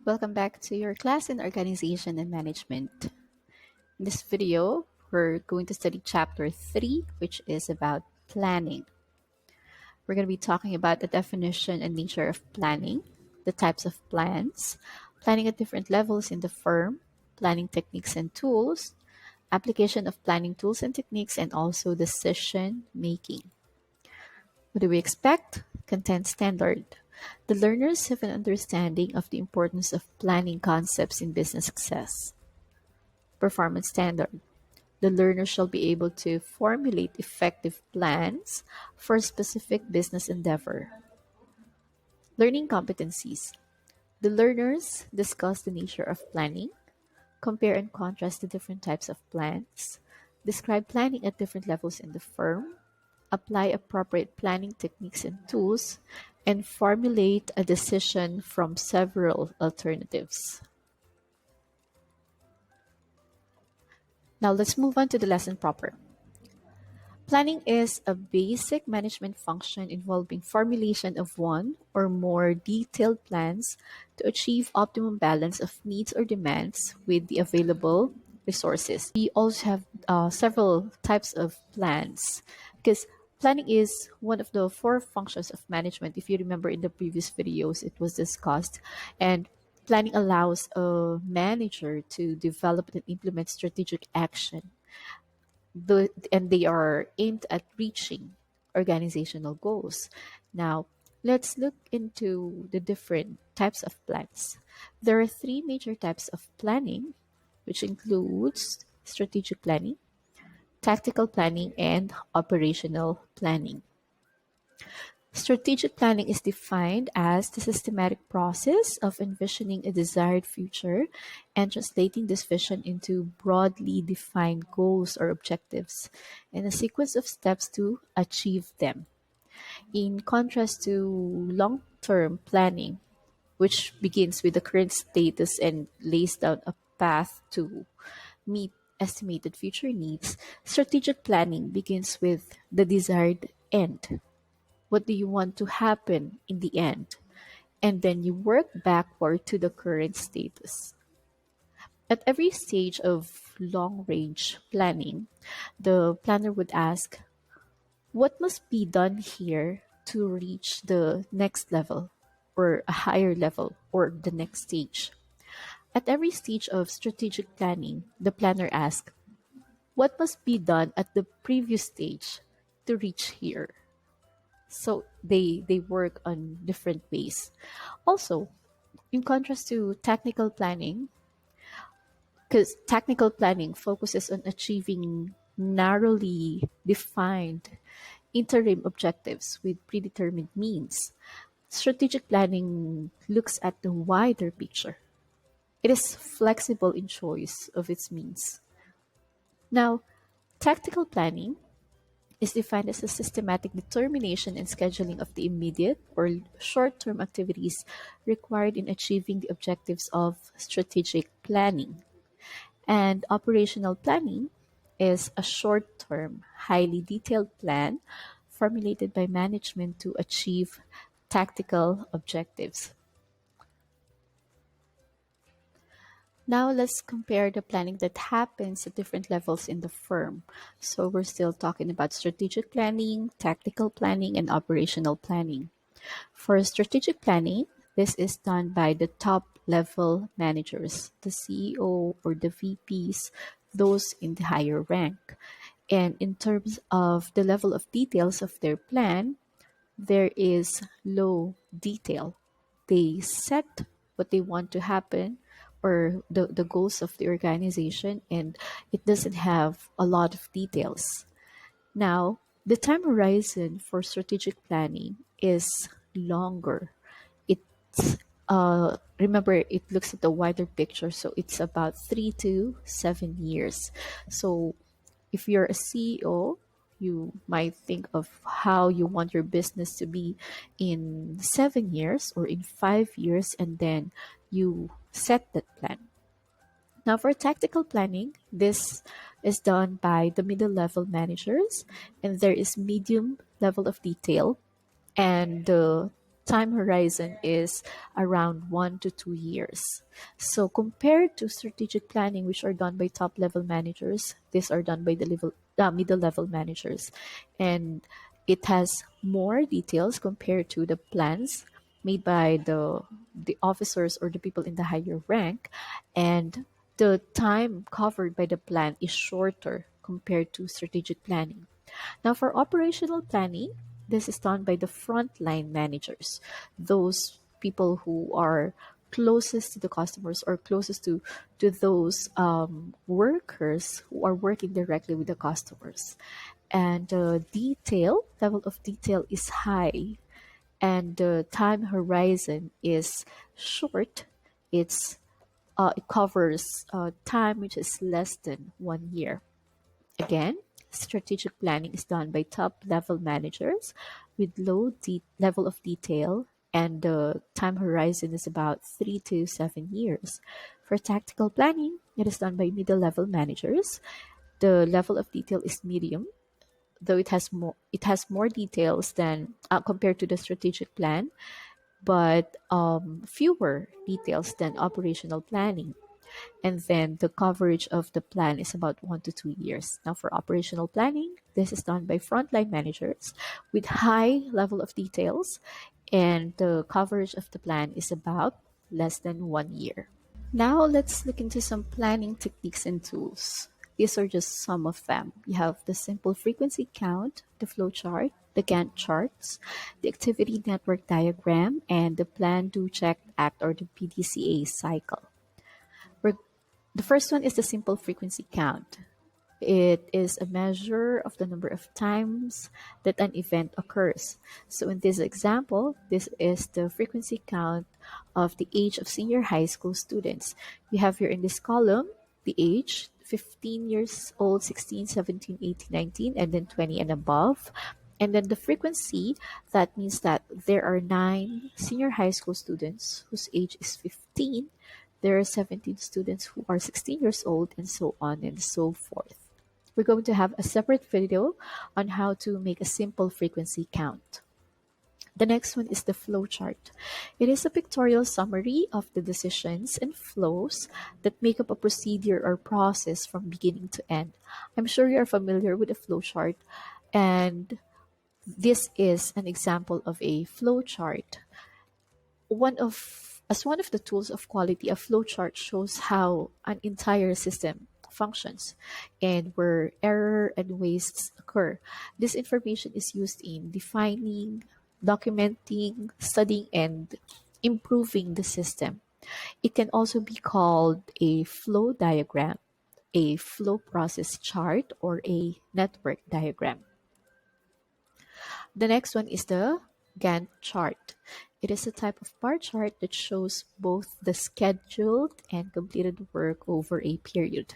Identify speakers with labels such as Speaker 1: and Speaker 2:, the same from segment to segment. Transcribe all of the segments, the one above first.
Speaker 1: Welcome back to your class in Organization and Management. In this video, we're going to study Chapter 3, which is about planning. We're going to be talking about the definition and nature of planning, the types of plans, planning at different levels in the firm, planning techniques and tools, application of planning tools and techniques, and also decision making. What do we expect? Content standard. The learners have an understanding of the importance of planning concepts in business success. Performance standard. The learner shall be able to formulate effective plans for a specific business endeavor. Learning competencies. The learners discuss the nature of planning, compare and contrast the different types of plans, describe planning at different levels in the firm, apply appropriate planning techniques and tools, and formulate a decision from several alternatives. Now let's move on to the lesson proper. Planning is a basic management function involving formulation of one or more detailed plans to achieve optimum balance of needs or demands with the available resources. We also have several types of plans because planning is one of the four functions of management. If you remember in the previous videos, it was discussed. And planning allows a manager to develop and implement strategic action and they are aimed at reaching organizational goals. Now, let's look into the different types of plans. There are three major types of planning, which includes strategic planning, tactical planning, and operational planning. Strategic planning is defined as the systematic process of envisioning a desired future and translating this vision into broadly defined goals or objectives and a sequence of steps to achieve them. In contrast to long term planning, which begins with the current status and lays down a path to meet estimated future needs, strategic planning begins with the desired end. What do you want to happen in the end? And then you work backward to the current status. At every stage of long range planning, the planner would ask, what must be done here to reach the next level or a higher level or the next stage? At every stage of strategic planning, the planner asks, what must be done at the previous stage to reach here? So they work on different ways. Also, in contrast to technical planning, because technical planning focuses on achieving narrowly defined interim objectives with predetermined means, strategic planning looks at the wider picture. It is flexible in choice of its means. Now, tactical planning is defined as a systematic determination and scheduling of the immediate or short term activities required in achieving the objectives of strategic planning. And operational planning is a short term, highly detailed plan formulated by management to achieve tactical objectives. Now let's compare the planning that happens at different levels in the firm. So we're still talking about strategic planning, tactical planning, and operational planning. For strategic planning, this is done by the top level managers, the CEO or the VPs, those in the higher rank. And in terms of the level of details of their plan, there is low detail. They set what they want to happen or the goals of the organization, and it doesn't have a lot of details. Now, the time horizon for strategic planning is longer. It's remember it looks at the wider picture, so it's about 3 to 7 years. So if you're a CEO, you might think of how you want your business to be in 7 years or in 5 years, and then you set that plan. Now, for tactical planning, this is done by the middle level managers, and there is medium level of detail and the time horizon is around 1 to 2 years. So compared to strategic planning, which are done by top level managers, these are done by the middle level managers, and it has more details compared to the plans made by the officers or the people in the higher rank, and the time covered by the plan is shorter compared to strategic planning. Now, for operational planning, this is done by the frontline managers, those people who are closest to the customers or closest to those workers who are working directly with the customers. And the level of detail is high, and the time horizon is short. It covers time which is less than 1 year. Again, strategic planning is done by top level managers with low level of detail, and the time horizon is about 3 to 7 years. For tactical planning, it is done by middle level managers. The level of detail is medium, though it has more details than compared to the strategic plan, but fewer details than operational planning. And then the coverage of the plan is about 1 to 2 years. Now, for operational planning, this is done by frontline managers with high level of details, and the coverage of the plan is about less than 1 year. Now, let's look into some planning techniques and tools. These are just some of them. You have the simple frequency count, the flow chart, the Gantt charts, the activity network diagram, and the plan, do, check, act, or the PDCA cycle. We're The first one is the simple frequency count. It is a measure of the number of times that an event occurs. So in this example, this is the frequency count of the age of senior high school students. You have here in this column the age 15 years old, 16, 17, 18, 19, and then 20 and above. And then the frequency, that means that there are 9 senior high school students whose age is 15. There are 17 students who are 16 years old, and so on and so forth. We're going to have a separate video on how to make a simple frequency count. The next one is the flow chart. It is a pictorial summary of the decisions and flows that make up a procedure or process from beginning to end. I'm sure you're familiar with a flow chart, and this is an example of a flow chart. One of the tools of quality, a flowchart shows how an entire system functions and where error and wastes occur. This information is used in defining, documenting, studying, and improving the system. It can also be called a flow diagram, a flow process chart, or a network diagram. The next one is the Gantt chart. It is a type of bar chart that shows both the scheduled and completed work over a period.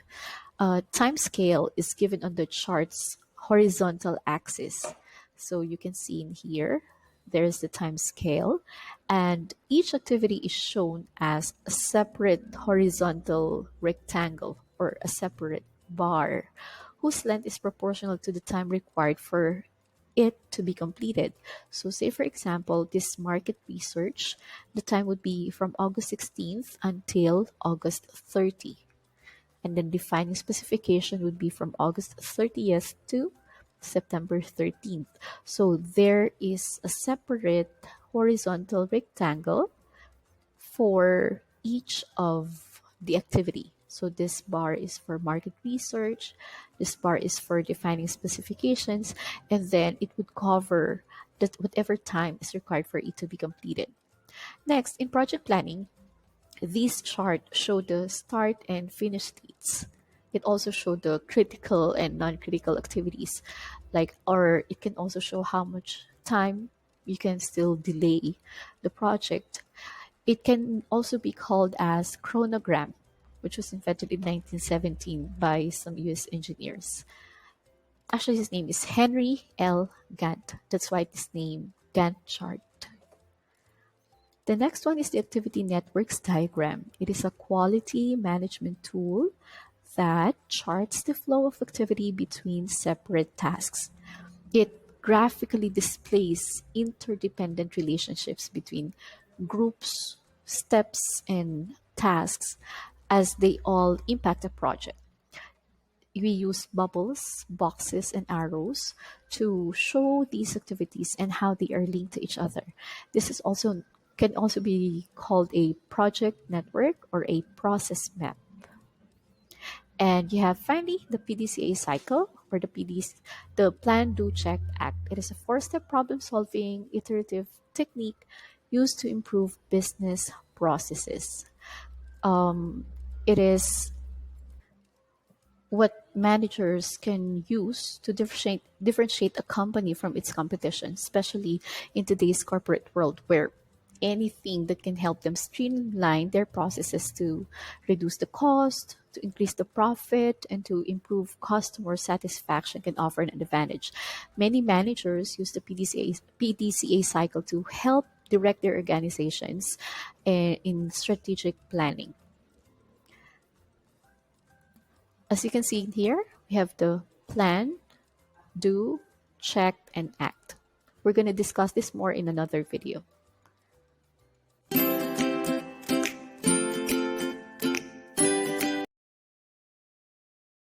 Speaker 1: A time scale is given on the chart's horizontal axis. So you can see in here, there's the time scale, and each activity is shown as a separate horizontal rectangle or a separate bar whose length is proportional to the time required for it to be completed. So say for example, this market research, the time would be from August 16th until August 30. And then defining specification would be from August 30th to September 13th. So there is a separate horizontal rectangle for each of the activity. So this bar is for market research, this bar is for defining specifications, and then it would cover that whatever time is required for it to be completed. Next, in project planning, these charts show the start and finish dates. It also shows the critical and non-critical activities, or it can also show how much time you can still delay the project. It can also be called as chronogram, which was invented in 1917 by some US engineers. Actually, his name is Henry L. Gantt. That's why it's named Gantt chart. The next one is the activity networks diagram. It is a quality management tool that charts the flow of activity between separate tasks. It graphically displays interdependent relationships between groups, steps, and tasks as they all impact a project. We use bubbles, boxes, and arrows to show these activities and how they are linked to each other. This is also can also be called a project network or a process map. And you have finally the PDCA cycle or the plan, do, check, act. It is a four-step problem-solving iterative technique used to improve business processes. It is what managers can use to differentiate a company from its competition, especially in today's corporate world where anything that can help them streamline their processes to reduce the cost, to increase the profit, and to improve customer satisfaction can offer an advantage. Many managers use the PDCA cycle to help direct their organizations in strategic planning. As you can see here, we have the plan, do, check, and act. We're going to discuss this more in another video.